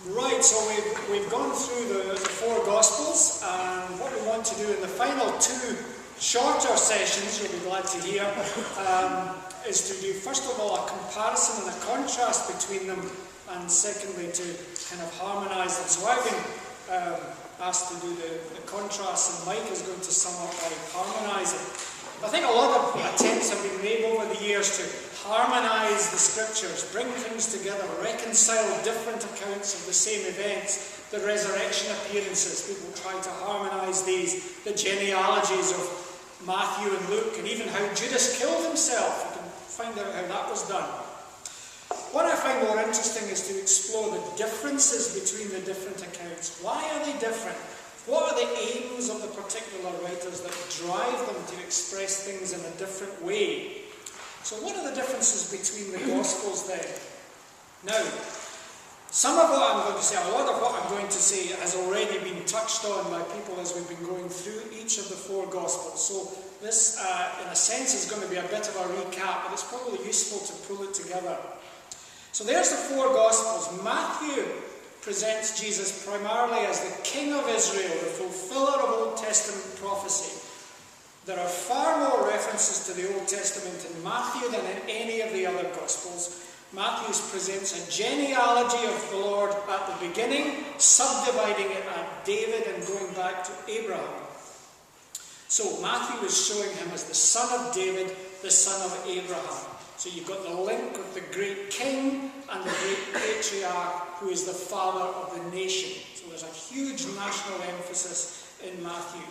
Right, so we've gone through the four Gospels, and what we want to do in the final two shorter sessions, you'll be glad to hear, is to do first of all a comparison and a contrast between them, and secondly to kind of harmonise them. So I've been asked to do the contrast, and Mike is going to sum up by harmonising. I think a lot of attempts have been made over the years to harmonise the scriptures, bring things together, reconcile different accounts of the same events, the resurrection appearances. People try to harmonise these, the genealogies of Matthew and Luke, and even how Judas killed himself. You can find out how that was done. What I find more interesting is to explore the differences between the different accounts. Why are they different? What are the aims of the particular writers that drive them to express things in a different way? So what are the differences between the Gospels then? Now, some of what I'm going to say, a lot of what I'm going to say has already been touched on by people as we've been going through each of the four Gospels. So this, in a sense, is going to be a bit of a recap, but it's probably useful to pull it together. So there's the four Gospels. Matthew presents Jesus primarily as the King of Israel, the fulfiller of Old Testament prophecy. There are far more references to the Old Testament in Matthew than in any of the other Gospels. Matthew presents a genealogy of the Lord at the beginning, subdividing it at David and going back to Abraham. So Matthew is showing him as the son of David, the son of Abraham. So you've got the link with the great king and the great patriarch who is the father of the nation. So there's a huge national emphasis in Matthew.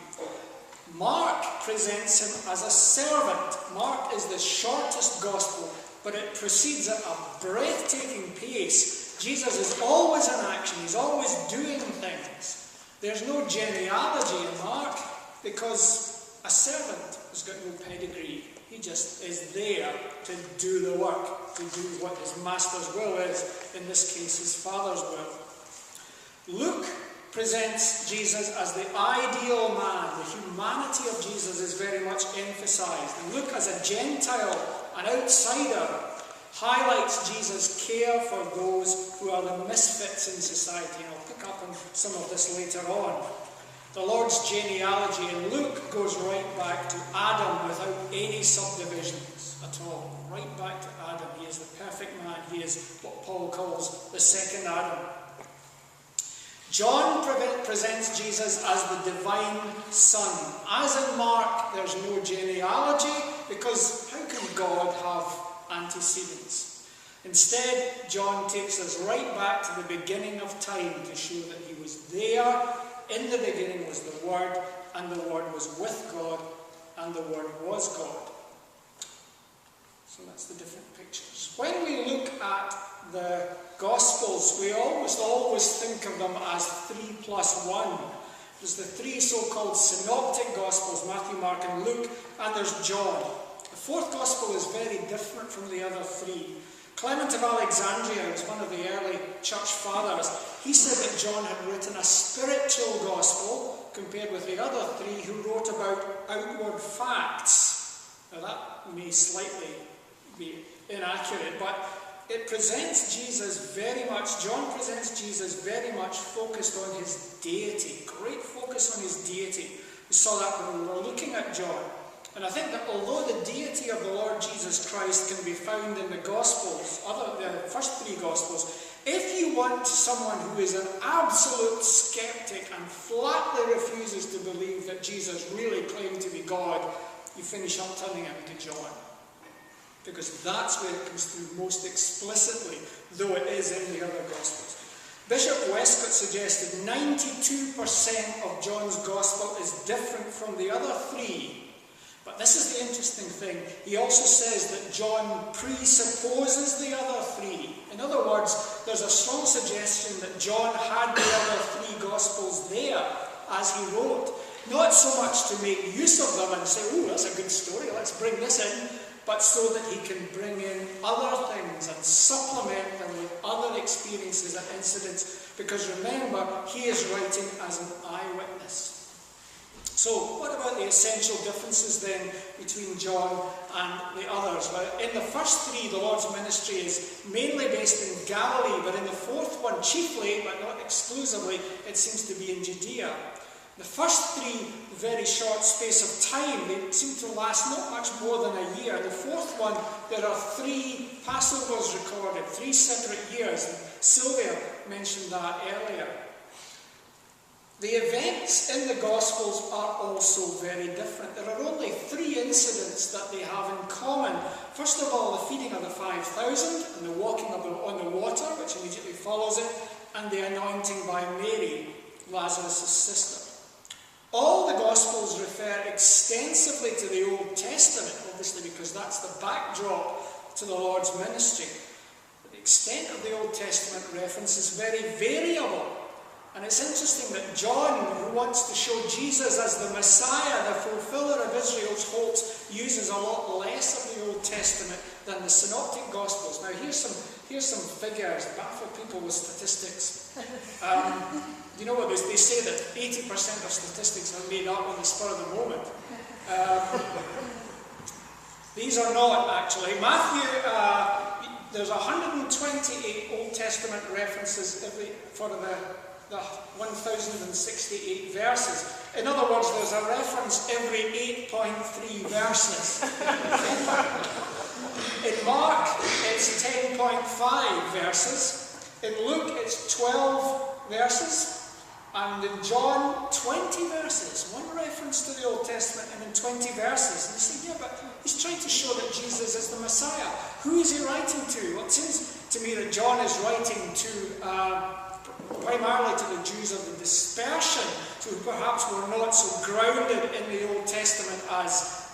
Mark presents him as a servant. Mark is the shortest gospel, but it proceeds at a breathtaking pace. Jesus is always in action. He's always doing things. There's no genealogy in Mark because a servant has got no pedigree. He just is there to do the work, to do what his master's will is, in this case his father's will. Luke presents Jesus as the ideal man. The humanity of Jesus is very much emphasised. And Luke, as a Gentile, an outsider, highlights Jesus' care for those who are the misfits in society. And I'll pick up on some of this later on. The Lord's genealogy in Luke goes right back to Adam without any subdivisions at all. Right back to Adam. He is the perfect man. He is what Paul calls the second Adam. John presents Jesus as the divine son. As in Mark, there's no genealogy because how can God have antecedents? Instead, John takes us right back to the beginning of time to show that he was there. In the beginning was the Word, and the Word was with God, and the Word was God. So that's the different pictures. When we look at the Gospels, we always think of them as 3 plus 1. There's the three so-called synoptic Gospels, Matthew, Mark, and Luke, and there's John. The fourth Gospel is very different from the other three. Clement of Alexandria, who's one of the early church fathers, he said that John had written a spiritual gospel compared with the other three who wrote about outward facts. Now that may slightly be inaccurate, but it presents Jesus very much, John presents Jesus very much focused on his deity. Great focus on his deity. We saw that when we were looking at John. And I think that although the deity of the Lord Jesus Christ can be found in the Gospels, the first three Gospels, if you want someone who is an absolute skeptic and flatly refuses to believe that Jesus really claimed to be God, you finish up turning him to John. Because that's where it comes through most explicitly, though it is in the other Gospels. Bishop Westcott suggested 92% of John's Gospel is different from the other three. But this is the interesting thing. He also says that John presupposes the other three. In other words, there's a strong suggestion that John had the other three Gospels there as he wrote. Not so much to make use of them and say, oh, that's a good story, let's bring this in, but so that he can bring in other things and supplement them with other experiences and incidents. Because remember, he is writing as an eyewitness. So, what about the essential differences then between John and the others? Well, in the first three, the Lord's ministry is mainly based in Galilee, but in the fourth one, chiefly, but not exclusively, it seems to be in Judea. The first three, very short space of time, they seem to last not much more than a year. The fourth one, there are 3 Passovers recorded, 3 separate years, and Sylvia mentioned that earlier. The events in the Gospels are also very different. There are only 3 incidents that they have in common. First of all, the feeding of the 5,000 and the walking on the water, which immediately follows it, and the anointing by Mary, Lazarus' sister. All the Gospels refer extensively to the Old Testament, obviously because that's the backdrop to the Lord's ministry. But the extent of the Old Testament reference is very variable. And it's interesting that John, who wants to show Jesus as the Messiah, the fulfiller of Israel's hopes, uses a lot less of the Old Testament than the Synoptic Gospels. Now here's some figures, baffle people with statistics. You know what, they say that 80% of statistics are made up on the spur of the moment. These are not, actually. Matthew, there's 128 Old Testament references for the 1,068 verses. In other words, there's a reference every 8.3 verses. In Mark, it's 10.5 verses. In Luke, it's 12 verses. And in John, 20 verses. One reference to the Old Testament and in 20 verses. And you say, yeah, but he's trying to show that Jesus is the Messiah. Who is he writing to? Well, it seems to me that John is writing to primarily to the Jews of the dispersion, who perhaps were not so grounded in the Old Testament as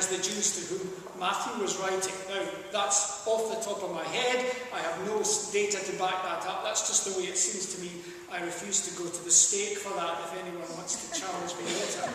the Jews to whom Matthew was writing. Now, that's off the top of my head. I have no data to back that up. That's just the way it seems to me. I refuse to go to the stake for that if anyone wants to challenge me later.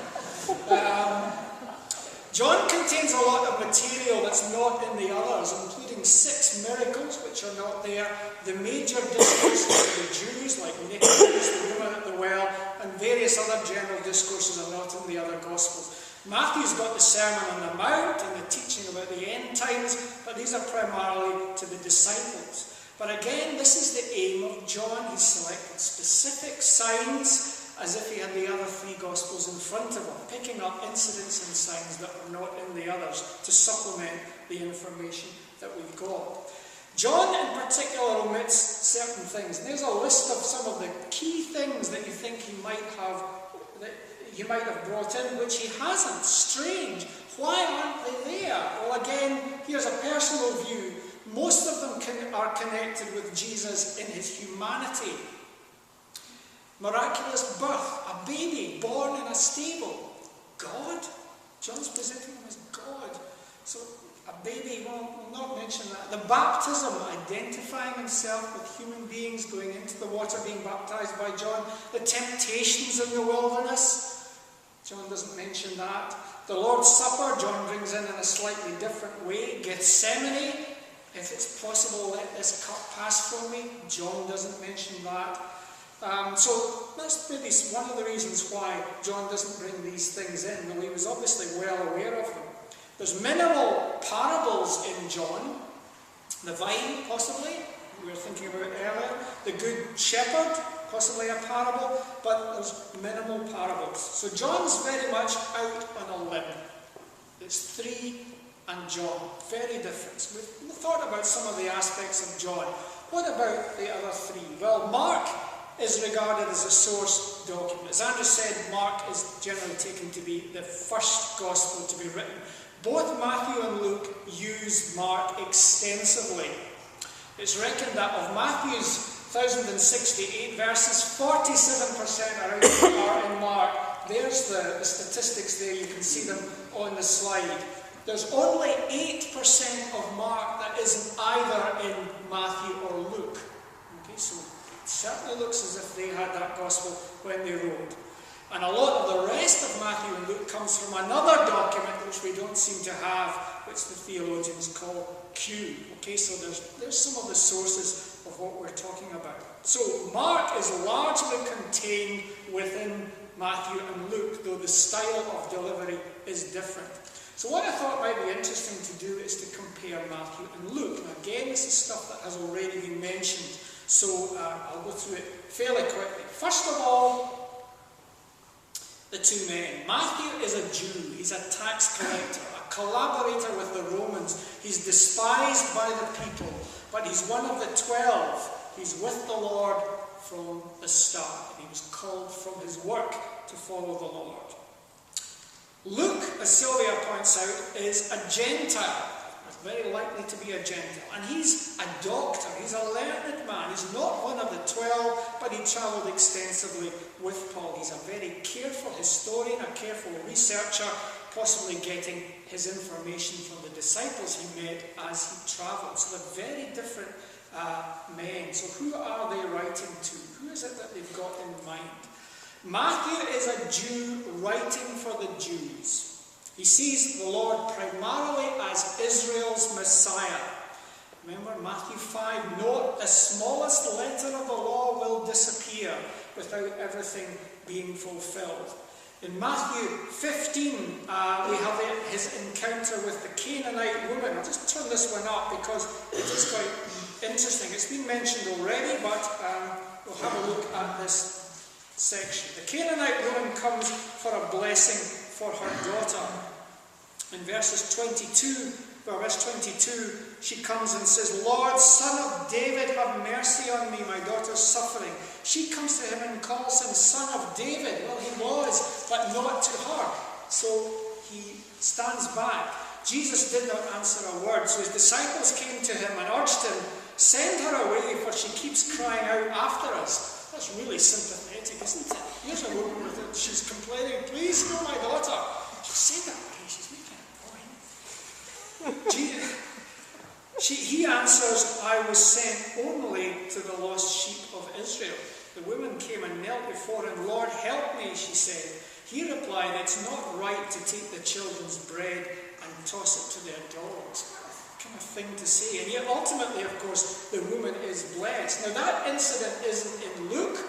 John contains a lot of material that's not in the others, including 6 miracles which are not there, the major discourses of the Jews, like Nicodemus, the woman at the well, and various other general discourses are not in the other Gospels. Matthew's got the Sermon on the Mount and the teaching about the end times, but these are primarily to the disciples. But again, this is the aim of John. He's selected specific signs as if he had the other 3 Gospels in front of him, picking up incidents and signs that are not in the others to supplement the information that we've got. John in particular omits certain things. And there's a list of some of the key things that you think he might have brought in, which he hasn't. Strange. Why aren't they there? Well, again, here's a personal view. Most of them are connected with Jesus in his humanity. Miraculous birth, a baby born in a stable. God? John's presenting him as God. So, a baby, well, we'll not mention that. The baptism, identifying himself with human beings, going into the water, being baptized by John. The temptations in the wilderness, John doesn't mention that. The Lord's Supper, John brings in a slightly different way. Gethsemane, if it's possible, let this cup pass from me. John doesn't mention that. So that's maybe one of the reasons why John doesn't bring these things in, though he was obviously well aware of them. There's minimal parables in John. The vine, possibly, we were thinking about earlier. The good shepherd, possibly a parable, but there's minimal parables. So John's very much out on a limb. It's 3 and John, very different. We've thought about some of the aspects of John. What about the other 3? Well, Mark is regarded as a source document. As Andrew said, Mark is generally taken to be the first gospel to be written. Both Matthew and Luke use Mark extensively. It's reckoned that of Matthew's 1,068 verses, 47% are in Mark. There's the statistics there, you can see them on the slide. There's only 8% of Mark that isn't either in Matthew or Luke. Okay, so it certainly looks as if they had that gospel when they wrote. And a lot of the rest of Matthew and Luke comes from another document which we don't seem to have, which the theologians call Q. Okay, so there's some of the sources of what we're talking about. So Mark is largely contained within Matthew and Luke, though the style of delivery is different. So what I thought might be interesting to do is to compare Matthew and Luke. Now again, this is stuff that has already been mentioned, so I'll go through it fairly quickly. First of all, the two men. Matthew is a Jew. He's a tax collector, a collaborator with the Romans. He's despised by the people, but he's one of the 12. He's with the Lord from the start, and he was called from his work to follow the Lord. Luke, as Sylvia points out, is a Gentile. He's very likely to be a Gentile. And he's a doctor. He's a learned man. He's not one of the 12, but he travelled extensively with Paul. He's a very careful historian, a careful researcher, possibly getting his information from the disciples he met as he travelled. So they're very different men. So who are they writing to? Who is it that they've got in mind? Matthew is a Jew writing for the Jews. He sees the Lord primarily as Israel's Messiah. Remember Matthew 5, note the smallest letter of the law will disappear without everything being fulfilled. In Matthew 15, we have his encounter with the Canaanite woman. I'll just turn this one up because it is quite interesting. It's been mentioned already, but we'll have a look at this section. The Canaanite woman comes for a blessing for her daughter. In verse 22, she comes and says, Lord, Son of David, have mercy on me, my daughter's suffering. She comes to him and calls him Son of David. Well, he was, but not to her. So he stands back. Jesus did not answer a word, so his disciples came to him and urged him, send her away, for she keeps crying out after us. That's really sympathetic, isn't it? Here's a woman with it. She's complaining, please heal my daughter. Just send her away, she's making a point. He answers, I was sent only to the lost sheep of Israel. The woman came and knelt before him. Lord, help me, she said. He replied, it's not right to take the children's bread and toss it to their dogs. Kind of thing to say. And yet ultimately, of course, the woman is blessed. Now that incident isn't in Luke.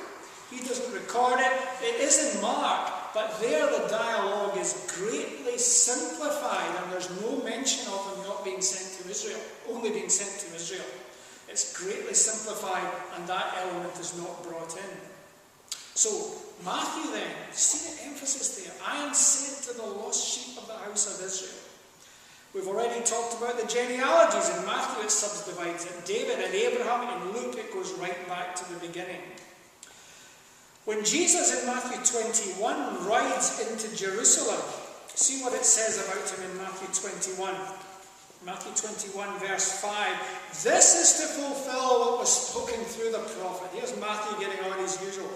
He doesn't record it. It is in Mark. But there the dialogue is greatly simplified, and there's no mention of him not being sent to Israel, only being sent to Israel. It's greatly simplified, and that element is not brought in. So, Matthew then, see the emphasis there. I am sent to the lost sheep of the house of Israel. We've already talked about the genealogies. In Matthew it subdivides it. David and Abraham. In Luke it goes right back to the beginning. When Jesus in Matthew 21 rides into Jerusalem, see what it says about him in Matthew 21. Matthew 21 verse 5. This is to fulfill what was spoken through the prophet. Here's Matthew getting on his usual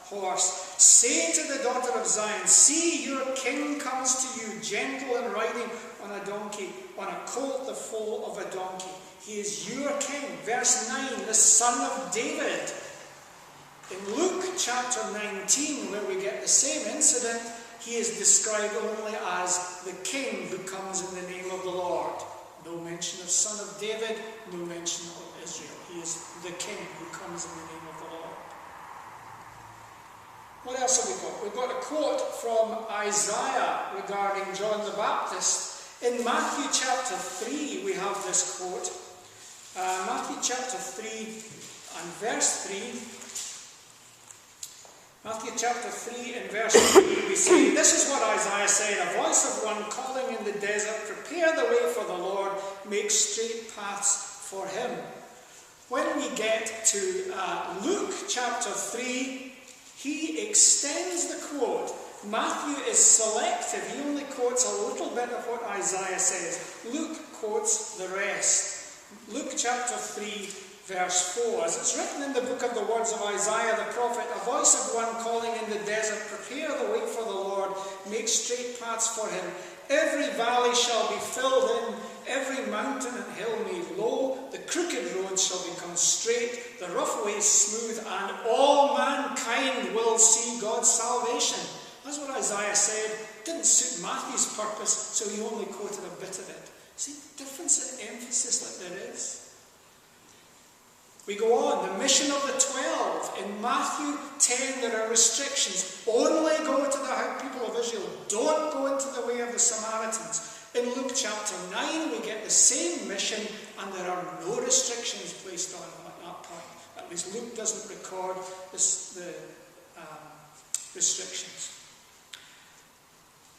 horse. Say to the daughter of Zion, see, your king comes to you, gentle and riding on a donkey, on a colt, the foal of a donkey. He is your king. Verse 9, the son of David. In Luke chapter 19, where we get the same incident, he is described only as the king who comes in the name of the Lord. No mention of son of David, no mention of Israel. He is the king who comes in the name of the Lord. What else have we got? We've got a quote from Isaiah regarding John the Baptist. In Matthew chapter 3, we have this quote. Matthew chapter 3 and verse 3. Matthew chapter 3 and verse 3, we see, this is what Isaiah said, a voice of one calling in the desert, prepare the way for the Lord, make straight paths for him. When we get to Luke chapter 3, he extends the quote. Matthew is selective. He only quotes a little bit of what Isaiah says. Luke quotes the rest. Luke chapter 3, verse 4. As it's written in the book of the words of Isaiah the prophet, a voice of one calling in the desert, prepare the way for the Lord, make straight paths for him. Every valley shall be filled in, every mountain and hill made low, the crooked roads shall become straight, the rough ways smooth, and all mankind will see God's salvation. That's what Isaiah said. It didn't suit Matthew's purpose, so he only quoted a bit of it. See the difference in emphasis that there is? We go on, the mission of the 12. In Matthew 10 there are restrictions. Only go to the people of Israel. Don't go into the way of the Samaritans. In Luke chapter 9 we get the same mission and there are no restrictions placed on them at that point. At least Luke doesn't record the restrictions.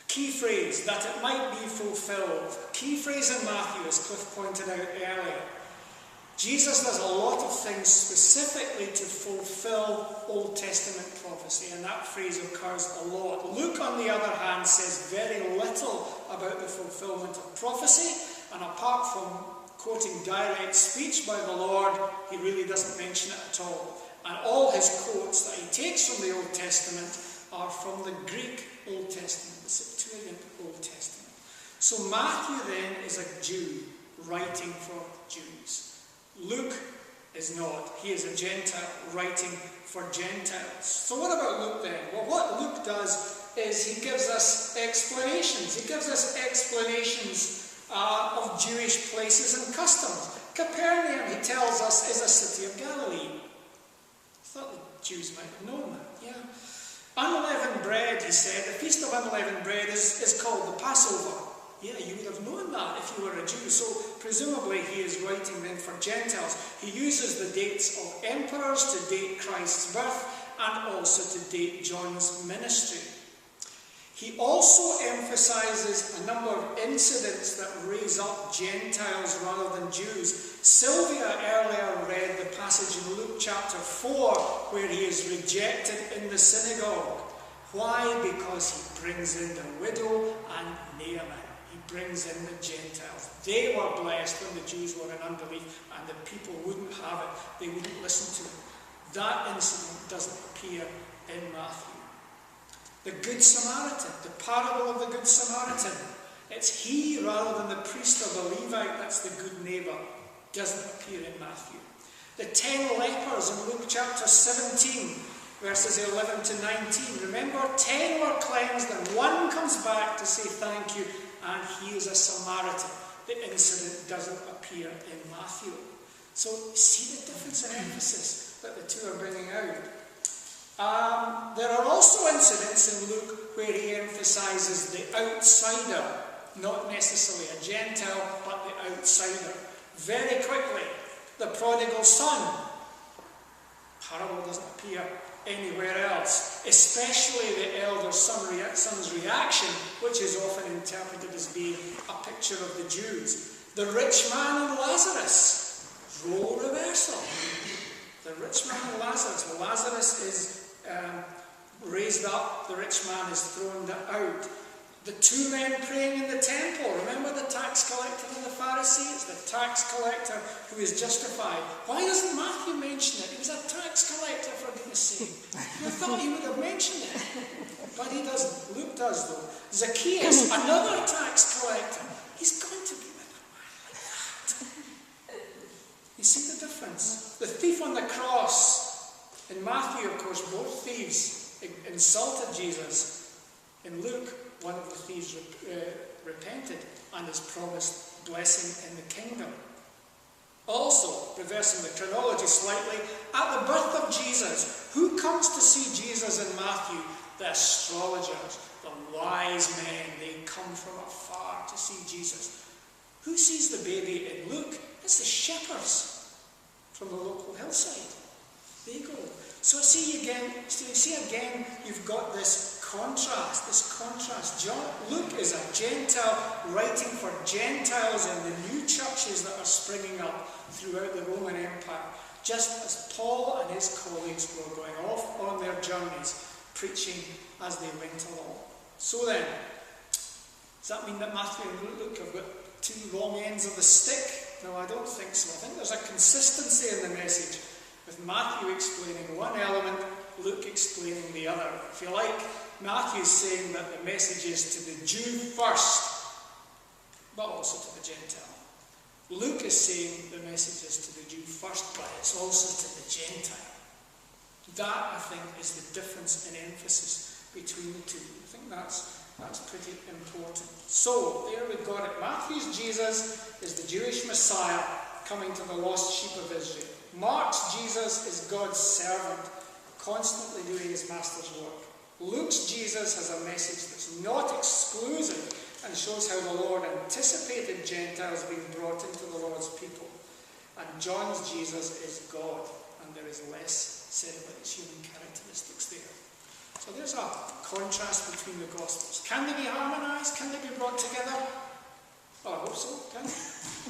Key phrase, that it might be fulfilled. Key phrase in Matthew, as Cliff pointed out earlier. Jesus does a lot of things specifically to fulfill Old Testament prophecy, and that phrase occurs a lot. Luke, on the other hand, says very little about the fulfillment of prophecy, and apart from quoting direct speech by the Lord, he really doesn't mention it at all. And all his quotes that he takes from the Old Testament are from the Greek Old Testament, the Septuagint Old Testament. So Matthew then is a Jew writing for Jews. Luke is not. He is a Gentile writing for Gentiles. So what about Luke then? Well, what Luke does is he gives us explanations. He gives us explanations of Jewish places and customs. Capernaum, he tells us, is a city of Galilee. I thought the Jews might have known that, yeah. Unleavened bread, he said, the Feast of Unleavened Bread is called the Passover. Yeah, you would have known that if you were a Jew. So presumably he is writing then for Gentiles. He uses the dates of emperors to date Christ's birth and also to date John's ministry. He also emphasizes a number of incidents that raise up Gentiles rather than Jews. Sylvia earlier read the passage in Luke chapter 4 where he is rejected in the synagogue. Why? Because he brings in the widow and Naaman. He brings in the Gentiles. They were blessed when the Jews were in unbelief and the people wouldn't have it. They wouldn't listen to it. That incident doesn't appear in Matthew. The Good Samaritan, the parable of the Good Samaritan. It's he rather than the priest or the Levite that's the good neighbour. Doesn't appear in Matthew. The 10 lepers in Luke chapter 17, verses 11 to 19. Remember, 10 were cleansed and one comes back to say thank you, and he is a Samaritan. The incident doesn't appear in Matthew. So see the difference in emphasis that the two are bringing out. There are also incidents in Luke where he emphasizes the outsider, not necessarily a Gentile, but the outsider. Very quickly, the prodigal son. Parable doesn't appear anywhere else, especially the elder son's reaction, which is often interpreted as being a picture of the Jews. The rich man and Lazarus, role reversal. The rich man and Lazarus. Well, Lazarus is raised up, the rich man is thrown out. The two men praying in the temple. Remember the tax collector and the Pharisee? It's the tax collector who is justified. Why doesn't Matthew mention it? He was a tax collector, for goodness sake. You thought he would have mentioned it. But he doesn't. Luke does, though. Zacchaeus, another tax collector. He's going to be with a man like that. You see the difference? The thief on the cross. In Matthew, of course, both thieves insulted Jesus. In Luke, one of the thieves repented and is promised blessing in the kingdom. Also, reversing the chronology slightly, at the birth of Jesus, who comes to see Jesus in Matthew? The astrologers, the wise men, they come from afar to see Jesus. Who sees the baby in Luke? It's the shepherds from the local hillside. There you go. So see again, you've got this contrast. Luke is a Gentile writing for Gentiles in the new churches that are springing up throughout the Roman Empire, just as Paul and his colleagues were going off on their journeys, preaching as they went along. So then, does that mean that Matthew and Luke have got two wrong ends of the stick? No, I don't think so. I think there's a consistency in the message, with Matthew explaining one element, Luke explaining the other. If you like, Matthew's saying that the message is to the Jew first, but also to the Gentile. Luke is saying the message is to the Jew first, but it's also to the Gentile. That, I think, is the difference in emphasis between the two. I think that's pretty important. So, there we've got it. Matthew's Jesus is the Jewish Messiah. coming to the lost sheep of Israel. Mark's Jesus is God's servant, constantly doing his master's work. Luke's Jesus has a message that's not exclusive and shows how the Lord anticipated Gentiles being brought into the Lord's people. And John's Jesus is God, and there is less said about his human characteristics there. So there's a contrast between the Gospels. Can they be harmonised? Can they be brought together? Oh, I hope so. Can they?